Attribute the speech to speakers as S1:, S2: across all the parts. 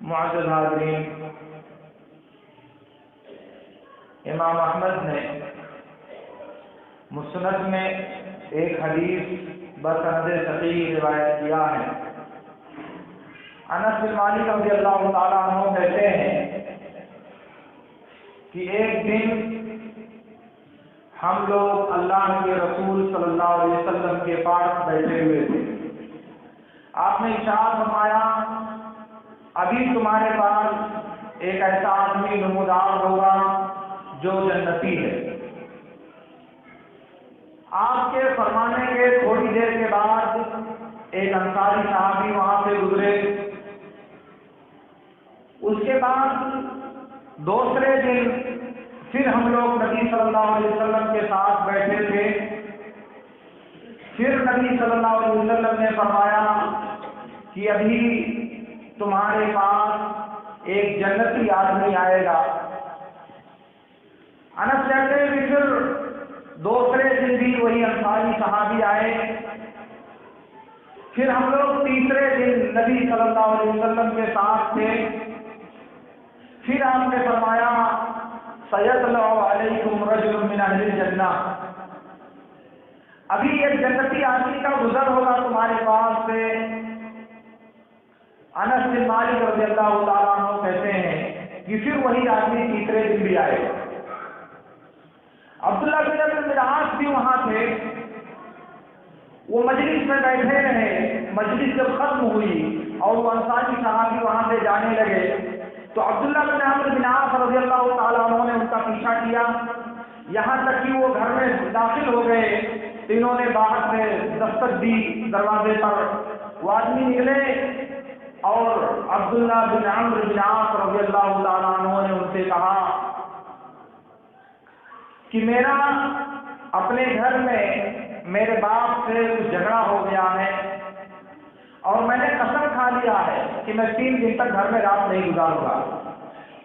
S1: معزز حاضرین، امام احمد نے مسند میں ایک حدیث بسند صحیح روایت کیا ہے۔ انس بن مالک رضی اللہ تعالیٰ عنہ کہتے ہیں کہ ایک دن ہم لوگ اللہ کے رسول صلی اللہ علیہ وسلم کے پاس بیٹھے ہوئے تھے۔ آپ نے ارشاد فرمایا، ابھی تمہارے پاس ایک ایسا آدمی نمودار ہوگا جو جنتی ہے۔ آپ کے فرمانے کے تھوڑی دیر کے بعد ایک انصاری صحابی وہاں سے گزرے۔ اس کے بعد دوسرے دن پھر ہم لوگ نبی صلی اللہ علیہ وسلم کے ساتھ بیٹھے تھے۔ پھر نبی صلی اللہ علیہ وسلم نے فرمایا کہ ابھی تمہارے پاس ایک جنتی آدمی آئے گا۔ انس کہتے ہیں کہ پھر دوسرے دن بھی وہی انصاری صحابی آئے۔ پھر ہم لوگ تیسرے دن نبی صلی اللہ علیہ وسلم کے ساتھ تھے۔ پھر آپ نے فرمایا، سَيَطْلَعُ عَلَيْكُمْ رَجُلٌ مِّنْ أَهْلِ الْجَنَّةِ، ابھی ایک جنتی آدمی کا گزر ہوگا تمہارے پاس سے۔ انس بن مالک رضی اللہ تعالیٰ عنہ کہتے ہیں کہ پھر وہی آدمی تیسرے دن بھی آئے۔ عبداللہ بن عمرو بن العاص بھی وہاں تھے۔ وہ مجلس میں بیٹھے رہے۔ مجلس جب ختم ہوئی اور وہ انصاری صحابی وہاں سے جانے لگے تو عبداللہ بن عمرو بن العاص رضی اللہ تعالیٰ عنہ نے ان کا پیچھا کیا، یہاں تک کہ وہ گھر میں داخل ہو گئے۔ تینوں نے باہر سے دستک دی دروازے پر۔ وہ آدمی نکلے اور عبداللہ بن عمرو بن العاص رضی اللہ تعالیٰ عنہ نے ان سے کہا کہ میرا اپنے گھر میں میرے باپ سے کچھ جھگڑا ہو گیا ہے اور میں نے قسم کھا لیا ہے کہ میں 3 دن تک گھر میں رات نہیں گزاروں گا،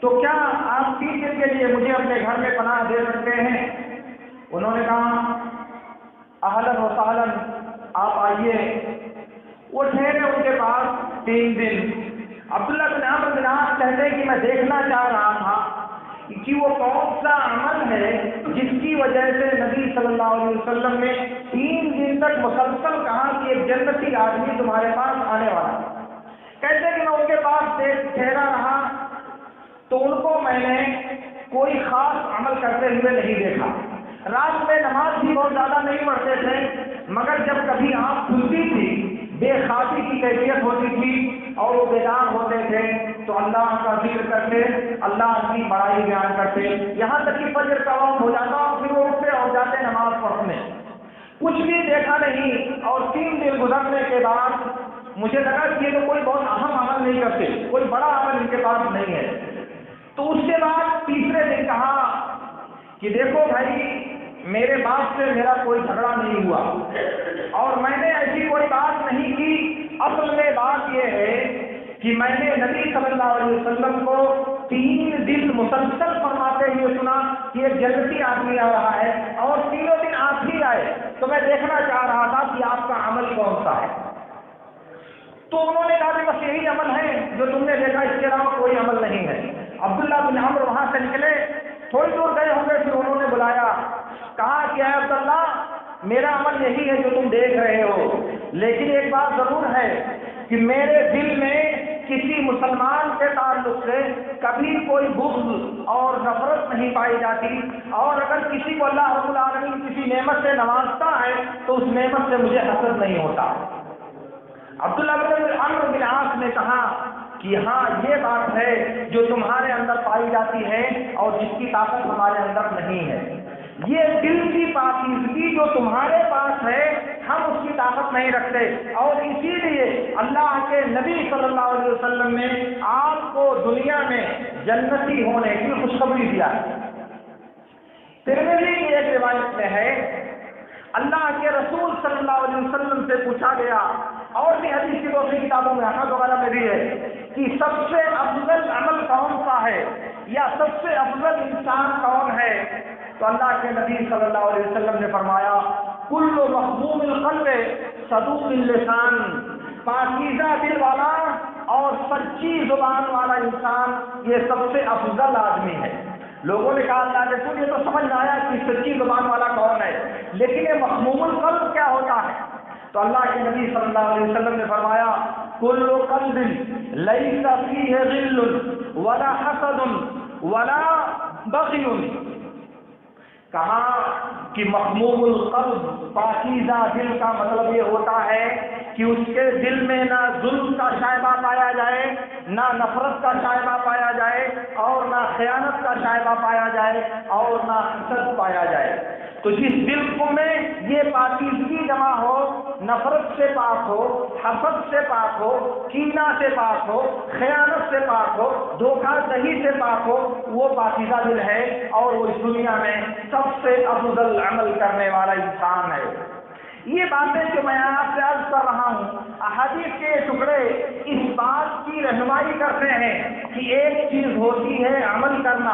S1: تو کیا آپ 3 دن کے لیے مجھے اپنے گھر میں پناہ دے سکتے ہیں؟ انہوں نے کہا، اہلاً و سہلاً، آپ آئیے۔ وہ ٹھہرے ان کے پاس 3 دن۔ عبداللہ بن عمرو بن العاص کہتے ہیں کہ میں دیکھنا چاہ رہا تھا کہ وہ کون سا عمل ہے جس کی وجہ سے نبی صلی اللہ علیہ وسلم نے 3 دن تک مسلسل کہا کہ ایک جنتی آدمی تمہارے پاس آنے والا ہے۔ کہتے ہیں کہ میں ان کے پاس ٹھہرا رہا تو ان کو میں نے کوئی خاص عمل کرتے ہوئے نہیں دیکھا۔ رات میں نماز بھی بہت زیادہ نہیں پڑھتے تھے، مگر جب کبھی آنکھ کھلتی تھی بے خوابی کی کیفیت ہوتی تھی اور وہ بیدار ہوتے تھے تو اللہ کا ذکر کرتے، اللہ کی بڑائی بیان کرتے، یہاں تک کہ فجر کا وقت ہو جاتا اور پھر وہ اٹھتے اور جاتے نماز پڑھنے۔ کچھ بھی دیکھا نہیں اور 3 دن گزرنے کے بعد مجھے لگا کہ یہ تو کوئی بہت اہم عمل نہیں کرتے، کوئی بڑا عمل ان کے پاس نہیں ہے۔ تو اس کے بعد تیسرے دن کہا کہ دیکھو بھائی، میرے باپ سے میرا کوئی جھگڑا نہیں ہوا اور میں نے ایسی کوئی بات نہیں کی۔ اصل میں بات یہ ہے کہ میں نے نبی صلی اللہ علیہ وسلم کو 3 دن مسلسل فرماتے ہوئے سنا کہ ایک جنتی آدمی آ رہا ہے اور تینوں دن آپ ہی آئے، تو میں دیکھنا چاہ رہا تھا کہ آپ کا عمل کون سا ہے۔ تو انہوں نے کہا کہ بس یہی عمل ہے جو تم نے دیکھا، اس کے علاوہ کوئی عمل نہیں ہے۔ عبداللہ بن عمرو وہاں سے نکلے، تھوڑی دور گئے ہوں گے، پھر انہوں نے بلایا، کہا کہ اے عبداللہ، میرا عمل یہی ہے جو تم دیکھ رہے ہو، لیکن ایک بات ضرور ہے کہ میرے دل میں کسی مسلمان کے تعلق سے کبھی کوئی بغض اور نفرت نہیں پائی جاتی، اور اگر کسی کو اللہ رب العالمین کسی نعمت سے نوازتا ہے تو اس نعمت سے مجھے حسد نہیں ہوتا۔ عبداللہ بن عمرو بن العاص نے کہا کہ ہاں، یہ بات ہے جو تمہارے اندر پائی جاتی ہے اور جس کی طاقت ہمارے اندر نہیں ہے۔ یہ دل کی پاکیزگی جو تمہارے پاس ہے، ہم اس کی طاقت نہیں رکھتے، اور اسی لیے اللہ کے نبی صلی اللہ علیہ وسلم نے آپ کو دنیا میں جنتی ہونے کی خوشخبری دیا ہے۔ ترمذی کی ایک روایت میں ہے، اللہ کے رسول صلی اللہ علیہ وسلم سے پوچھا گیا، اور بھی حدیث کی دوسری کتابوں میں احمد وغیرہ میں بھی ہے، کہ سب سے افضل عمل کون سا ہے یا سب سے افضل انسان کون ہے؟ تو اللہ کے نبی صلی اللہ علیہ وسلم نے فرمایا، کل مخدوم القلب صدوق اللسان، پاکیزہ دل والا اور سچی زبان والا انسان یہ سب سے افضل آدمی ہے۔ لوگوں نے کہا اللہ کے رسول یہ تو سمجھ میں آیا کہ سچی زبان والا کون ہے، لیکن یہ مخموم القلب کیا ہوتا ہے؟ تو اللہ کے نبی صلی اللہ علیہ وسلم نے فرمایا کل قلب لیس فیہ غل ولا حسد ولا بغی، کہا کہ مخموم القلب پاکیزہ دل کا مطلب یہ ہوتا ہے کہ اس کے دل میں نہ ظلم کا شائبہ پایا جائے، نہ نفرت کا شائبہ پایا جائے، اور نہ خیانت کا شائبہ پایا جائے، اور نہ حسد پایا جائے۔ تو جس دل کو میں یہ پاکیزگی جمع ہو، نفرت سے پاک ہو، حسد سے پاک ہو، کینہ سے پاک ہو، خیانت سے پاک ہو، دھوکہ دہی سے پاک ہو، وہ پاکیزہ دل ہے اور وہ اس دنیا میں سب سے افضل عمل کرنے والا انسان ہے۔ یہ باتیں جو میں آپ سے عرض کر رہا ہوں، احادیث کے ٹکڑے اس بات کی رہنمائی کرتے ہیں کہ ایک چیز ہوتی ہے عمل کرنا،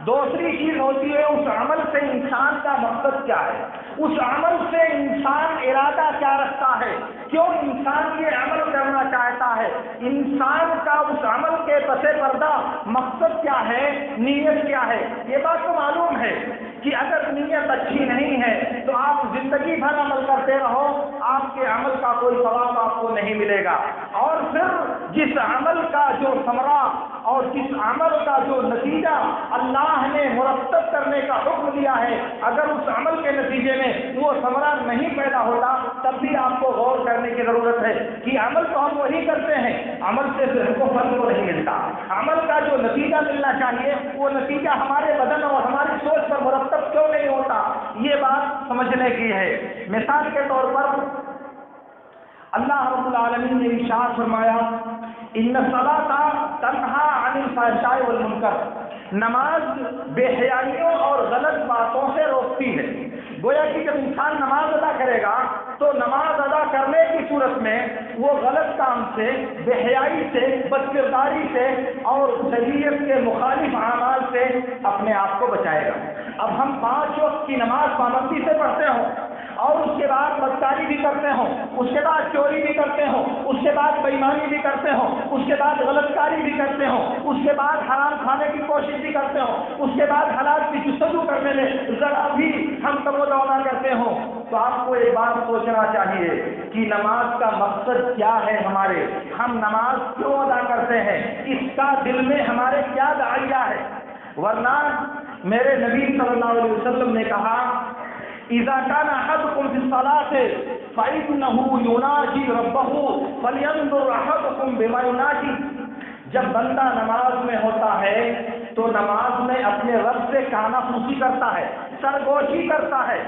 S1: دوسری چیز ہوتی ہے اس عمل سے انسان کا مقصد کیا ہے، اس عمل سے انسان ارادہ کیا رکھتا ہے، کیوں انسان یہ عمل کرنا چاہتا ہے، انسان کا اس عمل کے پس پردہ مقصد کیا ہے، نیت کیا ہے۔ یہ بات تو معلوم ہے کہ اگر نیت اچھی نہیں ہے تو آپ زندگی بھر عمل کرتے رہو، آپ کے عمل کا کوئی ثواب آپ کو نہیں ملے گا، اور پھر جس عمل کا جو ثمرہ اور جس عمل کا جو نتیجہ اللہ نے مرتب کرنے کا حکم دیا ہے، اگر اس عمل کے نتیجے میں وہ ثمرہ نہیں پیدا ہوتا تب بھی آپ کو غور کرنے کی ضرورت ہے کہ عمل تو ہم وہی کرتے ہیں، عمل سے ہم کو پھل تو نہیں ملتا، عمل کا جو نتیجہ ملنا چاہیے وہ نتیجہ ہمارے بدن اور ہماری سوچ پر مرتب کیوں نہیں ہوتا، یہ بات سمجھنے کی ہے۔ مثال کے طور پر اللہ رب العالمین نے ارشاد فرمایا ان الصلاۃ تنہا عن الفحشاء والمنکر، نماز بے حیائیوں اور غلط باتوں سے روکتی ہے۔ گویا کہ جب انسان نماز ادا کرے گا تو نماز ادا کرنے کی صورت میں وہ غلط کام سے، بے حیائی سے، بد کرداری سے اور شریعت کے مخالف اعمال سے اپنے آپ کو بچائے گا۔ اب ہم 5 وقت کی نماز پابندی سے پڑھتے ہوں اور اس کے بعد بدکاری بھی کرتے ہوں، اس کے بعد چوری بھی کرتے ہوں، اس کے بعد بےایمانی بھی کرتے ہوں، اس کے بعد غلط کاری بھی کرتے ہوں، اس کے بعد حرام کھانے کی کوشش بھی کرتے ہوں، اس کے بعد حلال کی جستجو کرنے میں ذرا بھی ہم تمنا کرتے ہوں، تو آپ کو ایک بات سوچنا چاہیے کہ نماز کا مقصد کیا ہے، ہمارے ہم نماز کیوں ادا کرتے ہیں، اس کا دل میں ہمارے کیا داعیہ ہے۔ ورنہ میرے نبی صلی اللہ علیہ وسلم نے کہا اذا كان احدكم في الصلاه فانه يناجي ربه فلينظر احدكم بما يناجي، جب بندہ نماز میں ہوتا ہے تو نماز میں اپنے رب سے کانا پھوسی کرتا ہے، سرگوشی کرتا ہے،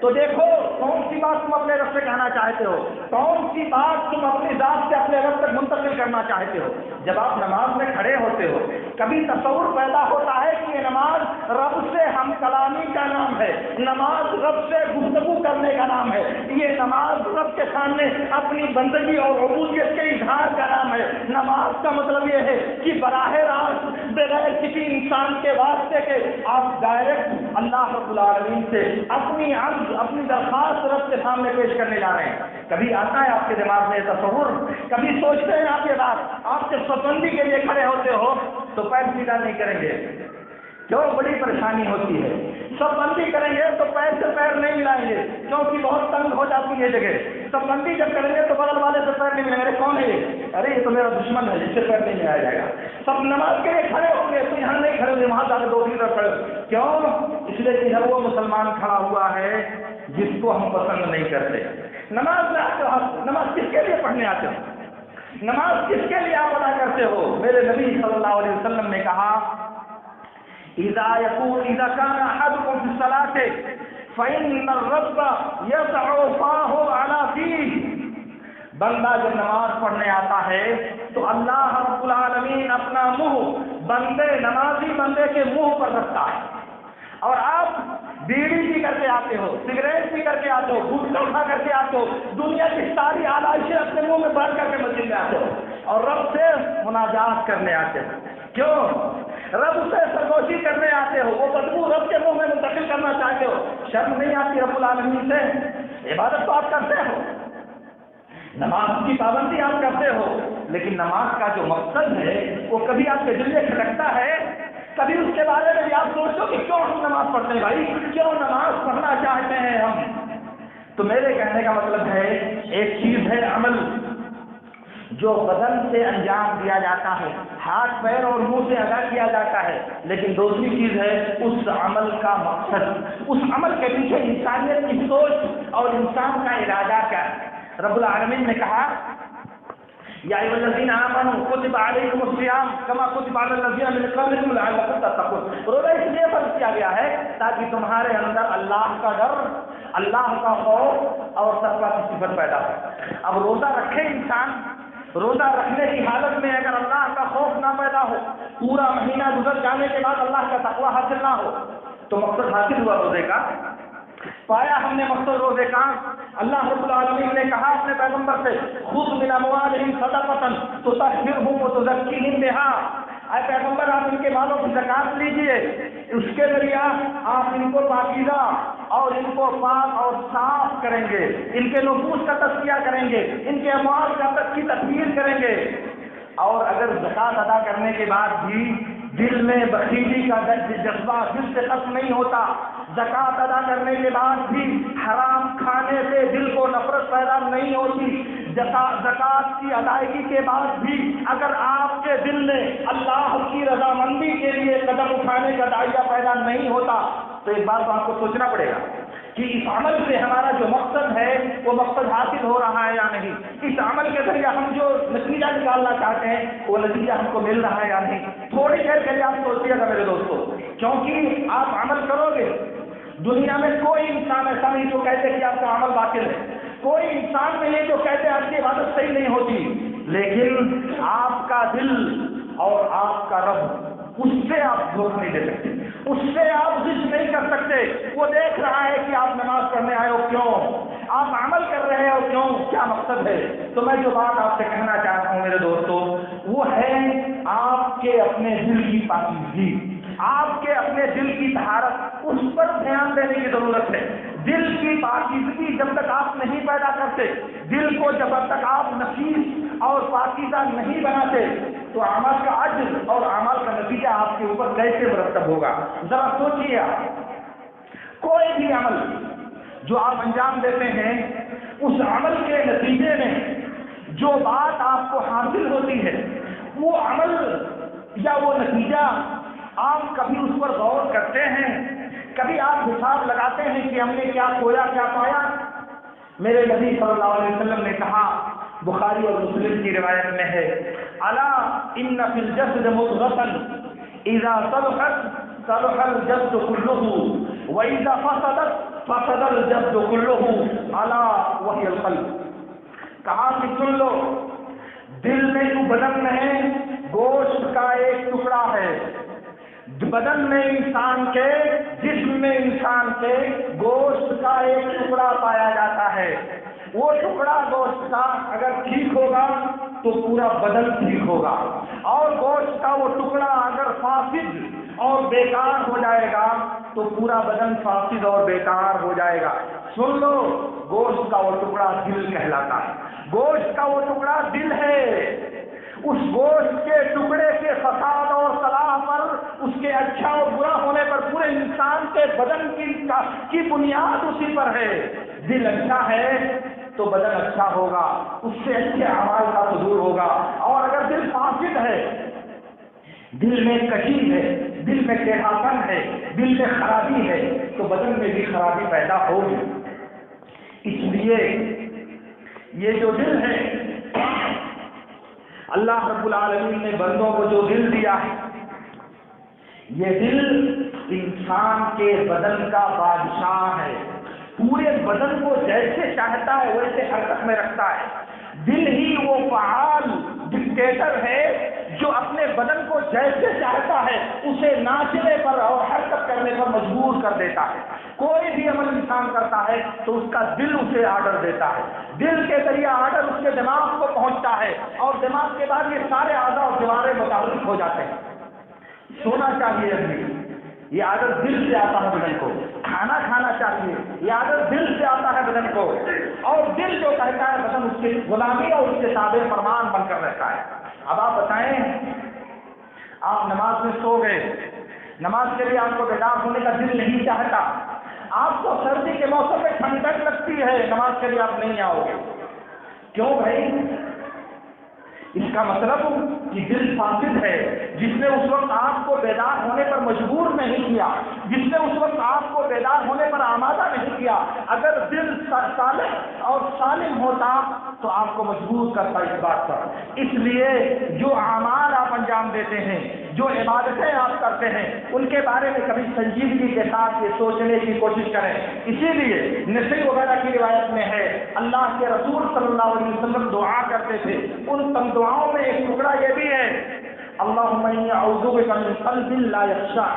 S1: تو دیکھو کون سی بات تم اپنے رب سے کہنا چاہتے ہو، کون سی بات تم اپنی ذات سے اپنے رب تک منتقل کرنا چاہتے ہو۔ جب آپ نماز میں کھڑے ہوتے ہو کبھی تصور پیدا ہوتا ہے کہ یہ نماز رب سے ہم کلامی کا نام ہے، نماز رب سے گفتگو کرنے کا نام ہے، یہ نماز رب کے سامنے اپنی بندگی اور عبودیت کے اظہار کا نام ہے۔ نماز کا مطلب یہ ہے کہ براہ راست بغیر کسی انسان کے واسطے کے آپ ڈائریکٹ اللہ رب العالمین سے اپنی عرض، اپنی درخواست رب کے سامنے پیش کرنے جا رہے ہیں۔ کبھی آتا ہے آپ کے دماغ میں یہ تصور، کبھی سوچتے ہیں آپ یہ بات، آپ جب صفبندی کے لیے کھڑے ہوتے ہو تو پیر سیدھا نہیں کریں گے، کیوں؟ بڑی پریشانی ہوتی ہے۔ صفبندی کریں گے تو پیر سے پیر نہیں ملائیں گے کیونکہ بہت تنگ ہو جاتی ہے جگہ۔ صفبندی جب کریں گے تو بغل والے سے پیر نہیں ملیں گے، کون ہے یہ؟ ارے یہ تو میرا دشمن ہے، اس سے پیر نہیں ملایا جائے گا۔ سب نماز کے لیے کھڑے ہوں گے تو یہاں نہیں کھڑے ہوئے، وہاں جا کے دوسری طرف کھڑے، کیوں؟ اس لیے کہ وہ مسلمان کھڑا ہوا ہے جس کو ہم پسند نہیں کرتے۔ نماز میں آتے ہو، نماز کس کے لیے پڑھنے آتے ہو، نماز کس کے لیے آپ ادا کرتے ہو؟ میرے نبی صلی اللہ علیہ وسلم نے کہا اذا كان احدكم في الصلاه فان الرب يضع فاه على فيه، بندہ جب نماز پڑھنے آتا ہے تو اللہ رب العالمین اپنا منہ نمازی بندے کے منہ پر رکھتا ہے، اور آپ بیڑی بھی کر کے آتے ہو، سگریٹ بھی کر کے آتے ہو، گٹکا کھا کر کے آتے ہو، دنیا کی ساری آلائشیں اپنے منہ میں بھر کر کے مسجد میں آتے ہو اور رب سے مناجات کرنے آتے ہو۔ کیوں؟ رب سے سرگوشی کرنے آتے ہو، وہ بدبو رب کے منہ میں منتقل کرنا چاہتے ہو۔ شرم نہیں آتی رب العالمین سے؟ عبادت تو آپ کرتے ہو، نماز کی پابندی آپ کرتے ہو، لیکن نماز کا جو مقصد ہے وہ کبھی آپ کے دل میں کھٹکتا ہے؟ کبھی اس کے بارے میں بھی آپ سوچو کہ کیوں ہم نماز پڑھتے ہیں بھائی، کیوں نماز پڑھنا چاہتے ہیں ہم؟ تو میرے کہنے کا مطلب ہے ایک چیز ہے عمل جو بدن سے انجام دیا جاتا ہے، ہاتھ پیر اور منہ سے ادا کیا جاتا ہے، لیکن دوسری چیز ہے اس عمل کا مقصد، اس عمل کے پیچھے انسانیت کی سوچ اور انسان کا ارادہ کیا ہے۔ رب العالمین نے کہا یا ایھا الذین آمنوا کتب علیکم الصیام کما کتب علی الذین من قبلکم لعلکم تتقون۔ روزہ اس لیے فرض کیا گیا ہے تاکہ تمہارے اندر اللہ کا ڈر، اللہ کا خوف اور تقویٰ کی صفت پیدا ہو۔ اب روزہ رکھے انسان، روزہ رکھنے کی حالت میں اگر اللہ کا خوف نہ پیدا ہو، پورا مہینہ گزر جانے کے بعد اللہ کا تقویٰ حاصل نہ ہو، تو مقصد حاصل ہوا روزے کا؟ پایا ہم نے مقصد روزے کا؟ اللہ رب العالمین نے کہا اپنے پیغمبر سے خذ من اموالہم صدقۃ تطہرھم وتزکیھم بہا، اے پیغمبر آپ ان کے مالوں کی زکات لیجئے، اس کے ذریعہ آپ ان کو پاکیزہ اور ان کو پاک اور صاف کریں گے، ان کے نفوس کا تزکیہ کریں گے، ان کے اموال کی تطہیر کریں گے۔ اور اگر زکات ادا کرنے کے بعد بھی دل میں بخیلی کا جذبہ دل سے ختم نہیں ہوتا، زکات ادا کرنے کے بعد بھی حرام کھانے سے دل کو نفرت پیدا نہیں ہوتی، زکات کی ادائیگی کے بعد بھی اگر آپ کے دل میں اللہ کی رضامندی کے لیے قدم اٹھانے کا داعیہ پیدا نہیں ہوتا، تو ایک بات آپ کو سوچنا پڑے گا کہ اس عمل سے ہمارا جو مقصد ہے وہ مقصد حاصل ہو رہا ہے یا نہیں، اس عمل کے ذریعے ہم جو نتیجہ نکالنا چاہتے ہیں وہ نتیجہ ہم کو مل رہا ہے یا نہیں۔ تھوڑی دیر کے لیے آپ سوچیے گا میرے دوستوں، کیونکہ آپ عمل کرو گے، دنیا میں کوئی انسان ایسا نہیں جو کہتے کہ آپ کا عمل باطل ہے، کوئی انسان نہیں ہے جو کہتے آپ کی عبادت صحیح نہیں ہوتی، لیکن آپ کا دل اور آپ کا رب، اس سے آپ دھوکہ نہیں دے سکتے، اس سے آپ ضد نہیں کر سکتے۔ وہ دیکھ رہا ہے کہ آپ نماز پڑھنے آئے ہو کیوں، آپ عمل کر رہے ہو کیوں، کیا مقصد ہے۔ تو میں جو بات آپ سے کہنا چاہتا ہوں میرے دوستو، وہ ہے آپ کے اپنے دل کی پاکیزگی، آپ کے اپنے دل کی طہارت، اس پر دھیان دینے کی ضرورت ہے۔ دل کی پاکیزگی جب تک آپ نہیں پیدا کرتے، دل کو جب تک آپ نفیس اور پاکیزہ نہیں بناتے، تو عمل کا اجر اور عمل کا نتیجہ آپ کے اوپر کیسے مرتب ہوگا؟ ذرا سوچیے آپ، کوئی بھی عمل جو آپ انجام دیتے ہیں، اس عمل کے نتیجے میں جو بات آپ کو حاصل ہوتی ہے، وہ عمل یا وہ نتیجہ آپ کبھی اس پر غور کرتے ہیں؟ کبھی آپ حساب لگاتے ہیں کہ ہم نے کیا کھویا کیا پایا؟ میرے نبی صلی اللہ علیہ وسلم نے کہا، بخاری اور مسلم کی روایت میں ہے، الا ان فی الجسد مضغۃ اذا صلحت صلح الجسد كله واذا فسدت فسد الجسد كله الا وهي القلب۔ کہا کہ سن لو، دل میں جو بدن ہے گوشت کا ایک ٹکڑا ہے، بدن میں انسان کے، جسم میں انسان کے گوشت کا ایک ٹکڑا پایا جاتا ہے، وہ ٹکڑا گوشت کا اگر ٹھیک ہوگا تو پورا بدن ٹھیک ہوگا، اور گوشت کا وہ ٹکڑا اگر فاسد اور بیکار ہو جائے گا تو پورا بدن فاسد اور بیکار ہو جائے گا۔ سن لو، گوشت کا وہ ٹکڑا دل کہلاتا ہے، گوشت کا وہ ٹکڑا دل ہے۔ اس گوشت کے ٹکڑے کے فساد اور صلاح پر، اس کے اچھا اور برا ہونے پر پورے انسان کے بدن کی بنیاد اسی پر ہے۔ دل اچھا ہے تو بدن اچھا ہوگا، اس سے اچھے اعمال کا صدور ہوگا، اور اگر دل فاسد ہے، دل میں کشی ہے، دل میں ٹیڑھاپن ہے، دل میں خرابی ہے، تو بدن میں بھی خرابی پیدا ہوگی۔ اس لیے یہ جو دل ہے، اللہ رب العالمین نے بندوں کو جو دل دیا ہے، یہ دل انسان کے بدن کا بادشاہ ہے، پورے بدن کو جیسے چاہتا ہے ویسے حرکت میں رکھتا ہے۔ دل ہی وہ فعال ڈکٹیٹر ہے جو اپنے بدن کو جیسے چاہتا ہے اسے ناچنے پر اور حرکت کرنے پر مجبور کر دیتا ہے۔ کوئی بھی عمل انسان کرتا ہے تو اس کا دل اسے آرڈر دیتا ہے، دل کے ذریعے آرڈر اس کے دماغ کو پہنچتا ہے، اور دماغ کے بعد یہ سارے اعضاء اور دیواریں متحرک ہو جاتے ہیں۔ سونا چاہیے ابھی، یہ عادت دل سے آتا ہے بدن کو، کھانا کھانا چاہیے، یہ عادت دل سے آتا ہے بدن کو، اور دل جو کہتا ہے بدن اس کی غلامی اور اس کے تابع فرمان بن کر رہتا ہے۔ اب آپ بتائیں، آپ نماز میں سو گئے، نماز کے لیے آپ کو بیدار ہونے کا دل نہیں چاہتا، آپ کو سردی کے موسم میں ٹھنڈک لگتی ہے، نماز کے لیے آپ نہیں آؤ گے، کیوں بھائی؟ اس کا مطلب کہ دل فاسد ہے، جس نے اس وقت آپ کو بیدار ہونے پر مجبور نہیں کیا، جس نے اس وقت آپ کو بیدار ہونے پر آمادہ نہیں کیا۔ اگر دل صالح اور سالم ہوتا تو آپ کو مجبور کرتا اس بات پر۔ اس لیے جو اعمال آپ انجام دیتے ہیں، جو عبادتیں آپ کرتے ہیں، ان کے بارے میں کبھی سنجیدگی کے ساتھ یہ سوچنے کی کوشش کریں۔ اسی لیے نسائی وغیرہ کی روایت میں ہے، اللہ کے رسول صلی اللہ علیہ وسلم دعا کرتے تھے، ان تم دعاؤں میں ایک ٹکڑا یہ بھی ہے، اللہم انی اعوذ بک من قلب لا یخشع،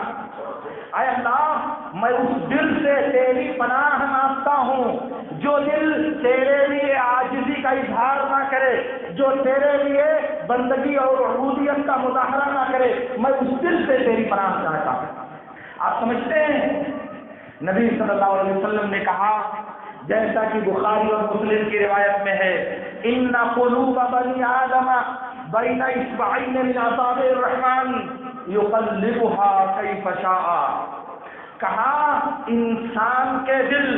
S1: اے اللہ میں اس دل سے تیری پناہ مانگتا ہوں جو دل تیرے لیے عاجزی کا اظہار نہ کرے، جو تیرے لیے بندگی اور عبودیت کا مظاہرہ نہ کرے، میں اس دل سے تیری پناہ چاہتا ہوں۔ آپ سمجھتے ہیں نبی صلی اللہ علیہ وسلم نے کہا، جیسا کہ بخاری اور مسلم کی روایت میں ہے، ان قلوب بنی آدم بین اصبعین من اصابع الرحمن یقلبها کیف شاء، کہا انسان کے دل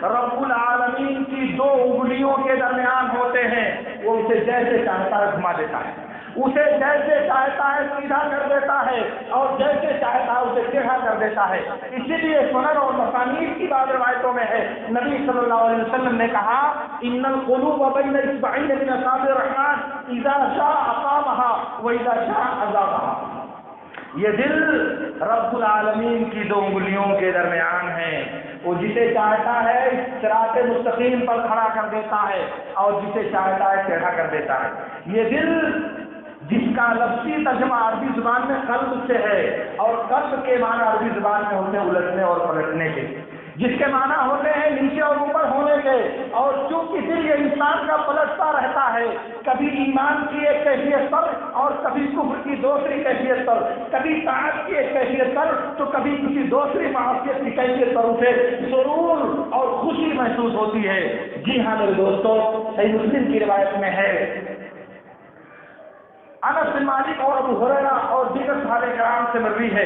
S1: رب العالمین کی دو انگلیوں کے درمیان ہوتے ہیں، وہ اسے جیسے چاہتا ہے گھما دیتا ہے، اسے جیسے چاہتا ہے سیدھا کر دیتا ہے، اور جیسے چاہتا ہے اسے ٹیڑھا کر دیتا ہے۔ اسی لیے سنن اور مسانید کی بعض روایتوں میں ہے، نبی صلی اللہ علیہ وسلم نے کہا، ان القلوب بین اصبعین من اصابع الرحمن اذا شاء اقامها واذا شاء ازاغها، یہ دل رب العالمین کی دو انگلیوں کے درمیان ہے، وہ جسے چاہتا ہے صراط مستقیم پر کھڑا کر دیتا ہے، اور جسے چاہتا ہے ٹیڑھا کر دیتا ہے۔ یہ دل جس کا لفظی ترجمہ عربی زبان میں قلب سے ہے، اور قلب کے معنی عربی زبان میں ہوتے ہیں الٹنے اور پلٹنے کے، جس کے معنی ہوتے ہیں نیچے اور اوپر ہونے کے، اور چونکہ دل یہ انسان کا پلٹتا رہتا ہے، کبھی ایمان کی ایک کیفیت پر اور کبھی کفر کی دوسری کیفیت پر، کبھی طاعت کی ایک کیفیت پر تو کبھی کسی دوسری معصیت کی کیفیت پر اسے سرور اور خوشی محسوس ہوتی ہے۔ جی ہاں میرے دوستو، صحیح مسلم کی روایت میں ہے، انس بن مالک اور ابو ہریرہ اور دیگر صحابہ کرام سے مروی ہے،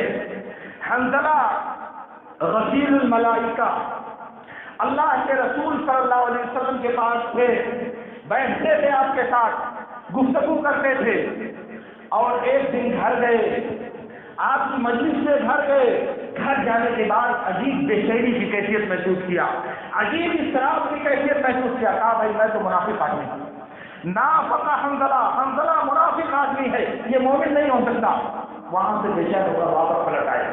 S1: حنظلہ غسیل الملائکہ اللہ کے رسول صلی اللہ علیہ وسلم کے پاس تھے، بیٹھتے تھے آپ کے ساتھ، گفتگو کرتے تھے، اور ایک دن گھر گئے، آپ کی مجلس سے گھر گئے، گھر جانے کے بعد عجیب بے چینی کی کیفیت محسوس کیا، عجیب اضطراب کی کیفیت محسوس کیا، کہا بھائی میں تو منافق آدمی ہوں، نافق حنظلہ منافق آدمی ہے، یہ مومن نہیں ہو سکتا۔ وہاں سے بے چین ہو کر واپس پلٹ آئے،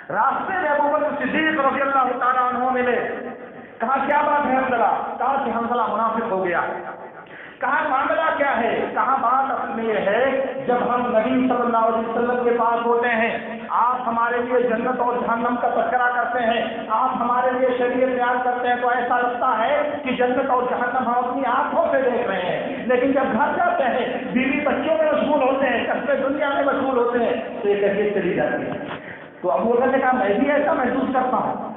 S1: راستے میں ابوبکر صدیق رضی اللہ تعالیٰ عنہ ملے، کہا کیا بات ہے حنظلہ؟ کہا کہ حنظلہ منافق ہو گیا۔ کہا معاملہ کیا ہے؟ کہا بات اصل میں یہ ہے، جب ہم نبی صلی اللہ علیہ وسلم کے پاس ہوتے ہیں، آپ ہمارے لیے جنت اور جہنم کا تذکرہ کرتے ہیں، آپ ہمارے لیے شریعت بیان کرتے ہیں، تو ایسا لگتا ہے کہ جنت اور جہنم ہم اپنی آنکھوں سے دیکھ رہے ہیں، لیکن جب گھر جاتے ہیں، بیوی بچوں میں مشغول ہوتے ہیں، کسبے دنیا میں مشغول ہوتے ہیں، تو یہ کیفیت چلی جاتی ہے۔ تو ابوبکر نے کہا میں بھی ایسا محسوس کرتا ہوں۔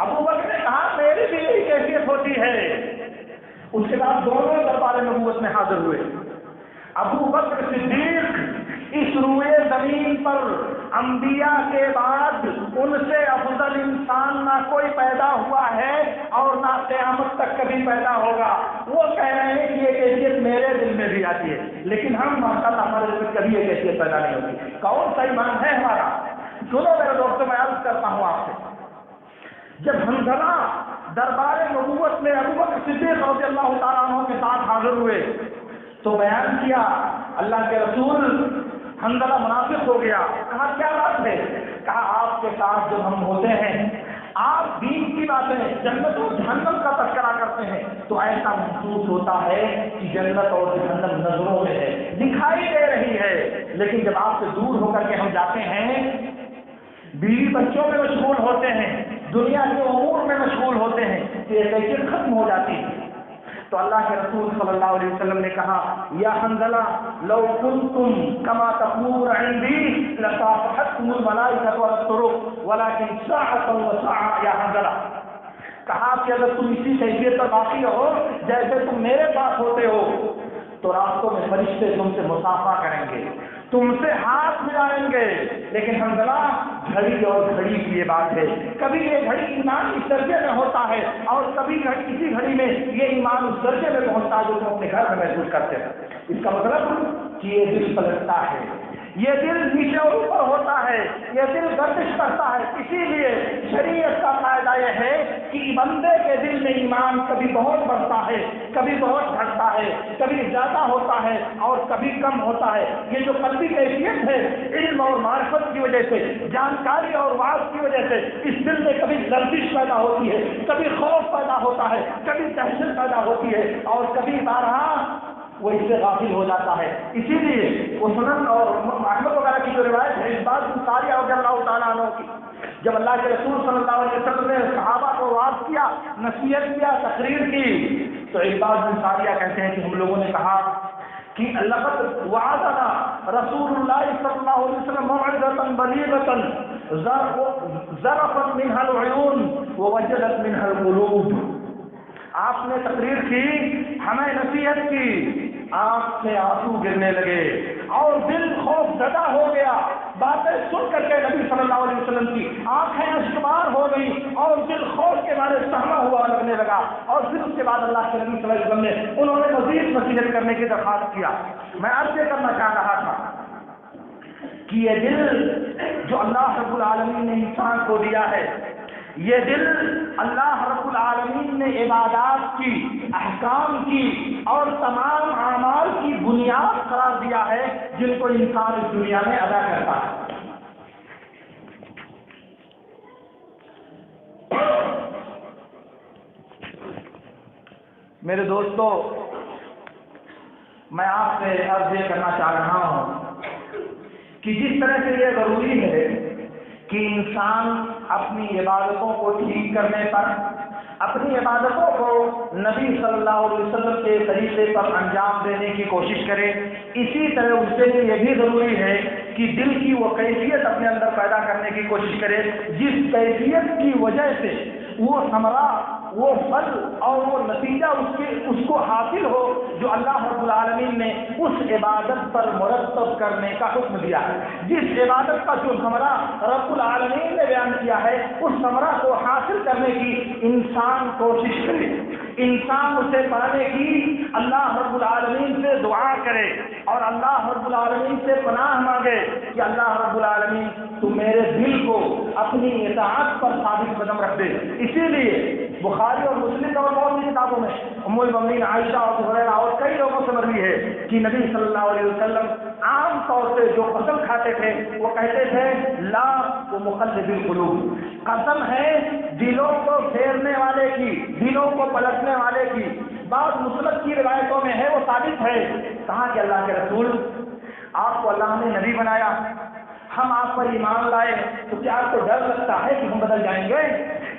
S1: ابوبکر نے کہا میری بھی یہی کیفیت ہوتی ہے۔ اس کے بعد دونوں دربار نبوت میں حاضر ہوئے۔ ابوبکر صدیق اس روئے زمین پر انبیاء کے بعد ان سے افضل انسان نہ کوئی پیدا ہوا ہے اور نہ قیامت تک کبھی پیدا ہوگا۔ وہ کہہ رہے ہیں کہ یہ کیفیت میرے دل میں بھی آتی ہے، لیکن ہم ماشاءاللہ ہمارے دل میں کبھی یہ کیفیت پیدا نہیں ہوتی۔ کون سا ایمان ہے ہمارا؟ سنو میرے دوستوں، میں عرض کرتا ہوں آپ سے، جب حنظلہ دربار نبوت میں ابوبکر صدیق رضی اللہ تعالیٰ عنہ کے ساتھ حاضر ہوئے تو بیان کیا اللہ کے رسول حنظلہ منافق ہو گیا۔ کہا کیا بات ہے؟ کہا آپ کے ساتھ جب ہم ہوتے ہیں، آپ دین کی باتیں جنت اور جہنم کا تذکرہ کرتے ہیں تو ایسا محسوس ہوتا ہے کہ جنت اور جہنم نظروں میں ہے، دکھائی دے رہی ہے، لیکن جب آپ سے دور ہو کر کے ہم جاتے ہیں، بیوی بچوں میں مشغول ہوتے ہیں، دنیا کے امور میں مشغول ہوتے ہیں، تو یہ کیفیت ختم ہو جاتی ہے۔ تو اللہ کے رسول صلی اللہ علیہ وسلم نے کہا یا حنظلہ لو کنتم کما تقول عندی لصافحتکم الملائکۃ والطرق ولکن ساعۃ وساعۃ یا حنظلہ، کہا کہ اگر تم اسی کیفیت پر باقی رہو جیسے تم میرے پاس ہوتے ہو تو راستوں میں فرشتے تم سے مصافحہ کریں گے، تم سے ہاتھ ملائیں گے، لیکن حنظلہ گھڑی اور گھڑی کی یہ بات ہے، کبھی یہ گھڑی ایمان اس درجے میں ہوتا ہے اور کبھی کسی گھڑی میں یہ ایمان اس درجے میں پہنچتا ہے جو تم اپنے گھر میں محسوس کرتے ہیں۔ اس کا مطلب کہ یہ دل پلٹتا ہے، یہ دل نیچے اور اوپر ہوتا ہے، یہ دل گردش کرتا ہے۔ اسی لیے شریعت کا فائدہ یہ ہے کہ بندے کے دل میں ایمان کبھی بہت بڑھتا ہے، کبھی بہت گھٹتا ہے، کبھی زیادہ ہوتا ہے اور کبھی کم ہوتا ہے۔ یہ جو قلبی کیفیت ہے علم اور معرفت کی وجہ سے، جانکاری اور وعظ کی وجہ سے اس دل میں کبھی لرزش پیدا ہوتی ہے، کبھی خوف پیدا ہوتا ہے، کبھی دہشت پیدا ہوتی ہے اور کبھی بارہا وہ اس سے غافل ہو جاتا ہے۔ اسی لیے وہ سنن اور احمد وغیرہ کی جو روایت ہے اس بات ساری رضی اللہ تعالیٰ عنہ کی، جب اللہ کے رسول صلی اللہ علیہ وسلم نے صحابہ کو وعظ کیا، نصیحت کیا، تقریر کی، تو عباد بن ساریہ کہتے ہیں کہ ہم لوگوں نے کہا کہ لقد وعظنا رسول اللہ صلی اللہ علیہ وسلم موعظۃ بلیغۃ ذرفت منها العیون ووجلت منها القلوب، آپ نے تقریر کی، ہمیں نصیحت کی، آنکھ سے آنسو گرنے لگے اور دل خوف زدہ ہو گیا، باتیں سن کر کے نبی صلی اللہ علیہ وسلم کی آنکھیں اشکبار ہو گئی اور دل خوف کے مارے سہما ہوا لگنے لگا۔ اور پھر اس کے بعد اللہ کے نبی صلی اللہ علیہ وسلم نے انہوں نے مزید نصیحت کرنے کی درخواست کیا۔ میں عرض یہ کرنا چاہ رہا تھا کہ یہ دل جو اللہ رب العالمین نے انسان کو دیا ہے، یہ دل اللہ رب العالمین نے عبادات کی، احکام کی اور تمام اعمال کی بنیاد قرار دیا ہے جن کو انسان اس دنیا میں ادا کرتا ہے۔ میرے دوستو، میں آپ سے عرض یہ کرنا چاہ رہا ہوں کہ جس طرح سے یہ ضروری ہے کہ انسان اپنی عبادتوں کو ٹھیک کرنے پر، اپنی عبادتوں کو نبی صلی اللہ علیہ وسلم کے طریقے پر انجام دینے کی کوشش کرے، اسی طرح اس کے لیے یہ بھی ضروری ہے کہ دل کی وہ کیفیت اپنے اندر پیدا کرنے کی کوشش کرے جس کیفیت کی وجہ سے وہ ثمرہ، وہ پھل اور وہ نتیجہ اس کو حاصل ہو جو اللہ رب العالمین نے اس عبادت پر مرتب کرنے کا حکم دیا ہے۔ جس عبادت کا جو ثمرہ رب العالمین نے بیان کیا ہے اس ثمرہ کو حاصل کرنے کی انسان کوشش کرے، انسان اسے پانے کی اللہ رب العالمین سے دعا کرے اور اللہ رب العالمین سے پناہ مانگے کہ اللہ رب العالمین تو میرے دل کو اپنی اطاعت پر ثابت قدم رکھ دے۔ اسی لیے بخاری اور مسلم اور بہت سی کتابوں میں ام المؤمنین عائشہ اور ابو ہریرہ اور کئی لوگوں سے مروی ہے کہ نبی صلی اللہ علیہ وسلم عام طور سے جو قسم کھاتے تھے وہ کہتے تھے لا مقلب القلوب، قسم ہے دلوں کو پھیرنے والے کی، دلوں کو پلٹنے والے کی۔ بعض مسلم کی روایتوں میں ہے وہ ثابت ہے، کہا کہ اللہ کے رسول آپ کو اللہ نے نبی بنایا، ہم آپ پر ایمان لائے تو کیا آپ کو ڈر لگتا ہے کہ ہم بدل جائیں گے؟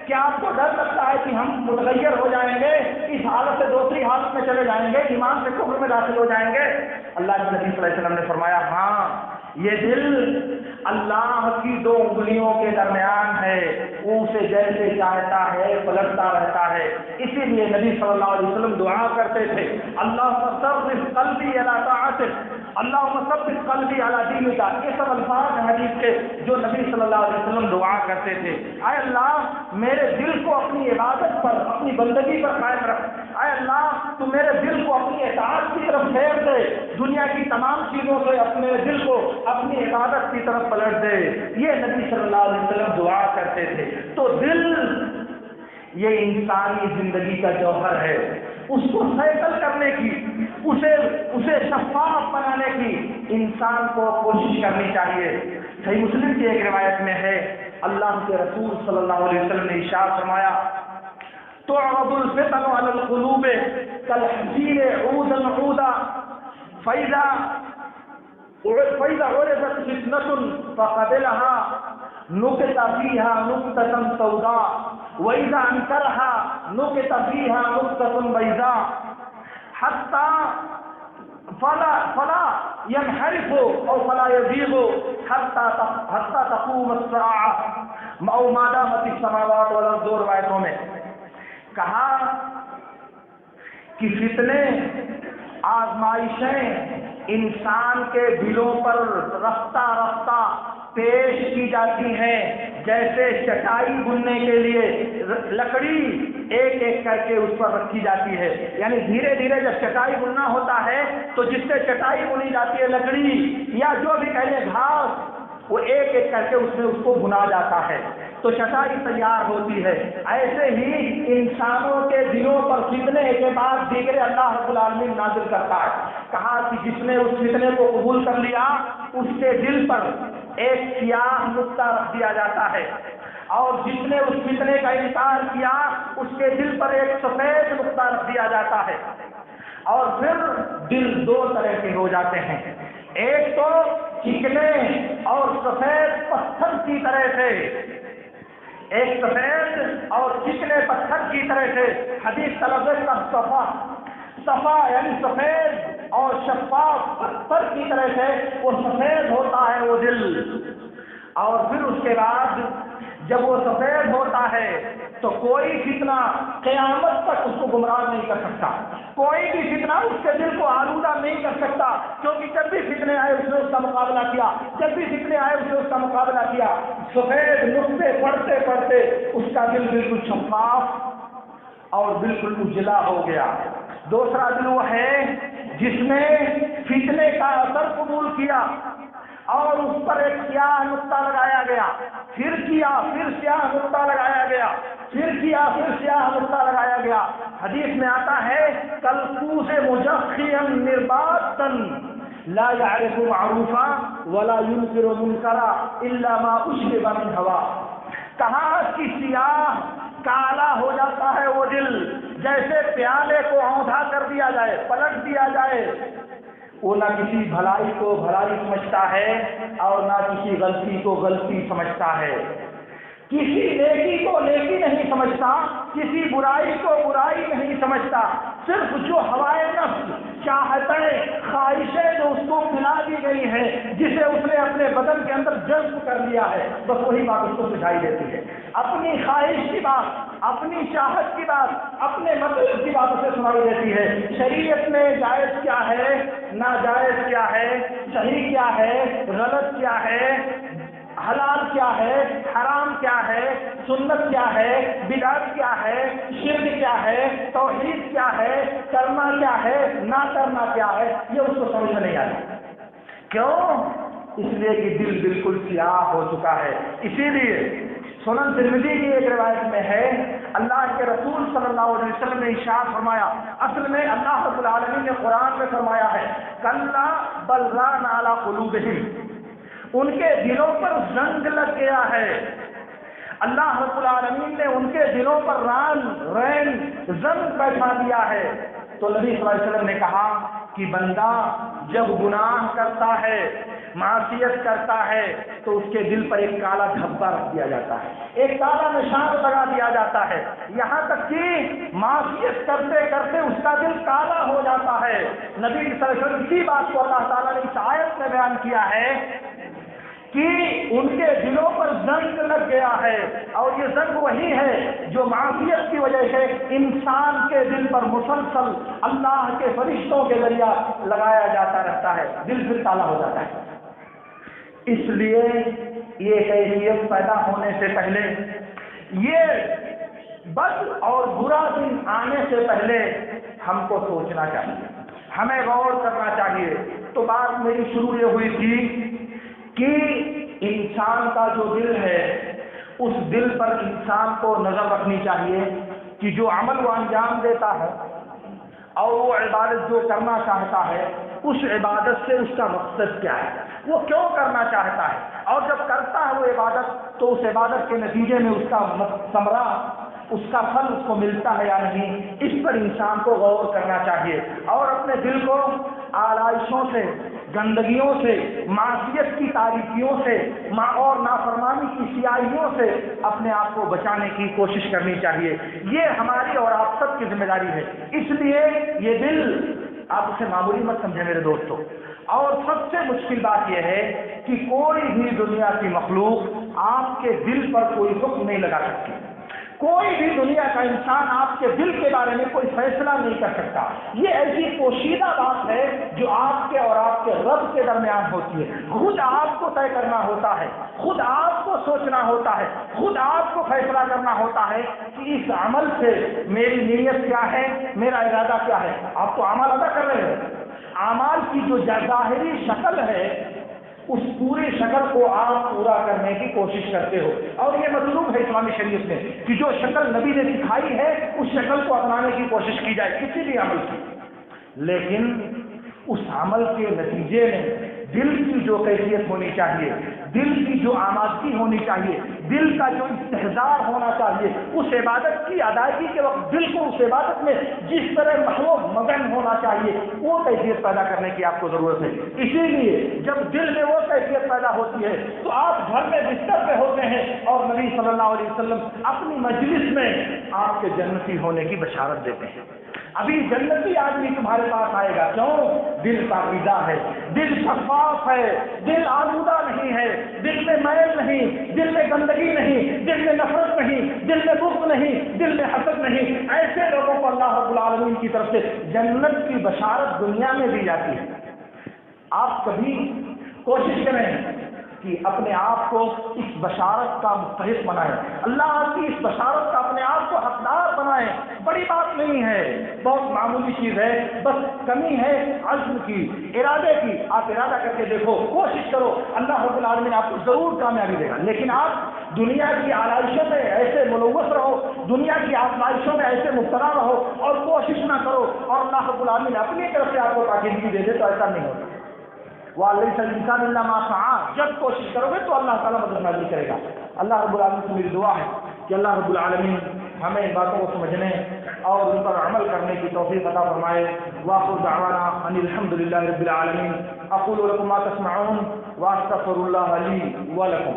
S1: کیا آپ کو ڈر لگتا ہے کہ ہم متغیر ہو جائیں گے، اس حالت سے دوسری حالت میں چلے جائیں گے، ایمان سے کفر میں داخل ہو جائیں گے؟ اللہ کے نبی صلی اللہ علیہ وسلم نے فرمایا ہاں، یہ دل اللہ کی دو انگلیوں کے درمیان ہے، وہ اسے جیسے چاہتا ہے پلٹتا رہتا ہے۔ اسی لیے نبی صلی اللہ علیہ وسلم دعا کرتے تھے اللہم ثبت قلبی علی طاعتک، اللہم ثبت قلبی علی دینک۔ یہ سب الفاظ حدیث کے جو نبی صلی اللہ علیہ وسلم دعا کرتے تھے، اے اللہ میرے دل کو اپنی عبادت پر، اپنی بندگی پر قائم رکھ، اے اللہ تو میرے دل کو اپنی اطاعت کی طرف پھیر دے، دنیا کی تمام چیزوں سے اپنے دل کو اپنی عبادت کی طرف پلٹ دے۔ یہ نبی صلی اللہ علیہ وسلم دعا کرتے تھے۔ تو دل یہ انسانی زندگی کا جوہر ہے، اس کو سیکل کرنے کی، اسے شفاف بنانے کی انسان کو کوشش کرنی چاہیے۔ صحیح مسلم کی ایک روایت میں ہے اللہ کے رسول صلی اللہ علیہ وسلم نے ارشاد فرمایا تعرض الفتن على القلوب كالحصير عودا عودا فإذا عرضت فتنة فقبلها نكت فيها نكتة سوداء وإذا أنكرها نكت فيها نكتة بيضاء حتى فلا ينحرف او فلا يزيغ حتى تقوم الساعة او ما دامت السماوات والارض. روایتوں میں کہا کہ فتنے آزمائشیں انسان کے دلوں پر رفتہ رفتہ پیش کی جاتی ہیں، جیسے چٹائی بننے کے لیے لکڑی ایک ایک کر کے اس پر رکھی جاتی ہے. یعنی دھیرے دھیرے جب چٹائی بننا ہوتا ہے تو جس سے چٹائی بنی جاتی ہے لکڑی یا جو بھی کہنے گھاس، وہ ایک ایک کر کے اس میں اس کو بنا جاتا ہے تو چٹائی تیار ہوتی ہے. ایسے ہی انسانوں کے دلوں پر فتنے کے بعد دیگرے اللہ رب العالمین نازل کرتا ہے. کہا کہ جس نے اس فتنے کو قبول کر لیا اس کے دل پر ایک سیاہ نقطہ رکھ دیا جاتا ہے، اور جس نے اس فتنے کا انکار کیا اس کے دل پر ایک سفید نقطہ رکھ دیا جاتا ہے. اور پھر دل دو طرح کے ہو جاتے ہیں، ایک تو چکنے اور سفید پتھر کی طرح سے، ایک سفید اور چکنے پتھر کی طرح سے. حدیث طلب کا صفا یعنی سفید اور شفاف پتھر کی طرح سے وہ سفید ہوتا ہے وہ دل. اور پھر اس کے بعد جب وہ سفید ہوتا ہے تو کوئی فتنہ قیامت تک اس کو گمراہ نہیں کر سکتا، کوئی بھی فتنہ اس کے دل کو آلودہ نہیں کر سکتا، کیونکہ جب بھی فتنے آئے اس نے اس کا مقابلہ کیا، جب بھی فتنے آئے اس نے اس کا مقابلہ کیا. سفید نقطے پڑھتے پڑھتے اس کا دل بالکل شفاف اور بالکل اجلا ہو گیا. دوسرا دل وہ ہے جس نے فتنے کا اثر قبول کیا اور اس پر ایک سیاہ نقطہ لگایا گیا، پھر سیاہ نقطہ لگایا گیا، پھر سیاہ نقطہ لگایا گیا. حدیث میں آتا ہے کالقوس مجخیا مرباطا لا يعرف معروفا ولا ينكر منکرا الا ما اشرب من هوا. کہا کہ سیاہ کالا ہو جاتا ہے وہ دل، جیسے پیالے کو اوندھا کر دیا جائے، پلٹ دیا جائے. وہ نہ کسی بھلائی کو بھلائی سمجھتا ہے اور نہ کسی غلطی کو غلطی سمجھتا ہے، کسی نیکی کو نیکی نہیں سمجھتا، کسی برائی کو برائی نہیں سمجھتا. صرف جو ہوائے نفس، چاہتیں، خواہشیں جو اس کو کھلا دی گئی ہیں، جسے اس نے اپنے بدن کے اندر جذب کر لیا ہے، بس وہی بات اس کو سکھائی دیتی ہے. اپنی خواہش کی بات، اپنی چاہت کی بات، اپنے مطلب کی بات اسے سنائی دیتی ہے. شریعت میں جائز کیا ہے، ناجائز کیا ہے، صحیح کیا ہے، غلط کیا ہے، حلال کیا ہے، حرام کیا ہے، سنت کیا ہے، بدعت کیا ہے، شرک کیا ہے، توحید کیا ہے، کرنا کیا ہے، نہ کرنا کیا ہے، یہ اس کو سمجھ میں نہیں آتا. کیوں؟ اس لیے کہ دل بالکل سیاہ ہو چکا ہے. اسی لیے سنن ترمذی کی ایک روایت میں ہے اللہ کے رسول صلی اللہ علیہ وسلم نے ارشاد فرمایا، اصل میں اللہ رب العالمین نے قرآن میں فرمایا ہے کلا بل ران علی قلوبہم، ان کے دلوں پر زنگ لگ گیا ہے. اللہ رب العالمین نے ان کے دلوں پر زنگ بیٹھا دیا ہے. تو نبی صلی اللہ علیہ وسلم نے کہا کہ بندہ جب گناہ کرتا ہے، معصیت کرتا ہے، تو اس کے دل پر ایک کالا دھبا رکھ دیا جاتا ہے، ایک کالا نشان لگا دیا جاتا ہے، یہاں تک کہ معصیت کرتے کرتے اس کا دل کالا ہو جاتا ہے. نبی صلی اللہ علیہ وسلم کی بات کو اللہ تعالیٰ نے اس آیت میں بیان کیا ہے کہ ان کے دلوں پر زنگ لگ گیا ہے، اور یہ زنگ وہی ہے جو معصیت کی وجہ سے انسان کے دل پر مسلسل اللہ کے فرشتوں کے ذریعہ لگایا جاتا رہتا ہے، دل پھر کالا ہو جاتا ہے. اس لیے یہ کیفیت پیدا ہونے سے پہلے، یہ بد اور برا دن آنے سے پہلے ہم کو سوچنا چاہیے، ہمیں غور کرنا چاہیے. تو بات میری شروع یہ ہوئی تھی کہ انسان کا جو دل ہے اس دل پر انسان کو نظر رکھنی چاہیے کہ جو عمل وہ انجام دیتا ہے اور وہ عبادت جو کرنا چاہتا ہے، اس عبادت سے اس کا مقصد کیا ہے، وہ کیوں کرنا چاہتا ہے، اور جب کرتا ہے وہ عبادت تو اس عبادت کے نتیجے میں اس کا ثمرہ، اس کا پھل اس کو ملتا ہے یا نہیں. اس پر انسان کو غور کرنا چاہیے اور اپنے دل کو آلائشوں سے، گندگیوں سے، معصیت کی تاریکیوں سے اور نافرمانی کی سیاہیوں سے اپنے آپ کو بچانے کی کوشش کرنی چاہیے. یہ ہماری اور آپ سب کی ذمہ داری ہے. اس لیے یہ دل آپ اسے معمولی مت سمجھیں میرے دوستو. اور سب سے مشکل بات یہ ہے کہ کوئی بھی دنیا کی مخلوق آپ کے دل پر کوئی حکم نہیں لگا سکتی. کوئی بھی دنیا کا انسان آپ کے دل کے بارے میں کوئی فیصلہ نہیں کر سکتا. یہ ایسی پوشیدہ بات ہے جو آپ کے اور آپ کے رب کے درمیان ہوتی ہے. خود آپ کو طے کرنا ہوتا ہے، خود آپ کو سوچنا ہوتا ہے، خود آپ کو فیصلہ کرنا ہوتا ہے کہ اس عمل سے میری نیت کیا ہے، میرا ارادہ کیا ہے. آپ تو اعمال ادا کر رہے ہیں، اعمال کی جو ظاہری شکل ہے اس پوری شکل کو آپ پورا کرنے کی کوشش کرتے ہو. اور یہ مطلوب ہے اسلامی شریعت میں کہ جو شکل نبی نے دکھائی ہے اس شکل کو اپنانے کی کوشش کی جائے کسی بھی عمل کی. لیکن اس عمل کے نتیجے میں دل کی جو کیفیت ہونی چاہیے، دل کی جو آمادگی ہونی چاہیے، دل کا جو استحضار ہونا چاہیے، اس عبادت کی ادائیگی کے وقت دل کو اس عبادت میں جس طرح محو مگن ہونا چاہیے وہ کیفیت پیدا کرنے کی آپ کو ضرورت ہے. اسی لیے جب دل میں وہ کیفیت پیدا ہوتی ہے تو آپ گھر میں بستر پہ ہوتے ہیں اور نبی صلی اللہ علیہ وسلم اپنی مجلس میں آپ کے جنتی ہونے کی بشارت دیتے ہیں. ابھی جنتی آدمی تمہارے پاس آئے گا. کیوں؟ دل پاکیزہ ہے، دل شفاف ہے، دل آلودہ نہیں ہے، دل میں میل نہیں، دل میں گندگی نہیں، دل میں نفرت نہیں، دل میں بغض نہیں، دل میں حسد نہیں. ایسے لوگوں کو اللہ رب العالمین کی طرف سے جنت کی بشارت دنیا میں دی جاتی ہے. آپ کبھی کوشش کریں کہ اپنے آپ کو اس بشارت کا مستحق بنائیں، اللہ کی اس بشارت کا اپنے آپ کو حقدار بنائیں. بڑی بات نہیں ہے، بہت معمولی چیز ہے، بس کمی ہے عزم کی، ارادے کی. آپ ارادہ کر کے دیکھو، کوشش کرو، اللہ رب العالمین آپ کو ضرور کامیابی دے گا. لیکن آپ دنیا کی آلائشوں میں ایسے ملوث رہو، دنیا کی آزمائشوں میں ایسے مبتلا رہو اور کوشش نہ کرو اور اللہ رب العالمین اپنی طرف سے آپ کو پاکیزگی دے دے تو ایسا نہیں ہوتا. وَلَيْسَ الْإِنسَانُ إِلَّا مَا سَعَىٰ. جب کوشش کرو گے تو اللہ تعالیٰ مدد نازل کرے گا. اللہ رب العالمین سے میری دعا ہے کہ اللہ رب العالمین ہمیں ان باتوں کو سمجھنے اور ان پر عمل کرنے کی توفیق عطا فرمائے. وآخر دعوانا ان الحمد للہ رب العالمین. اقول لكم ما تسمعون واستغفر الله لي ولكم.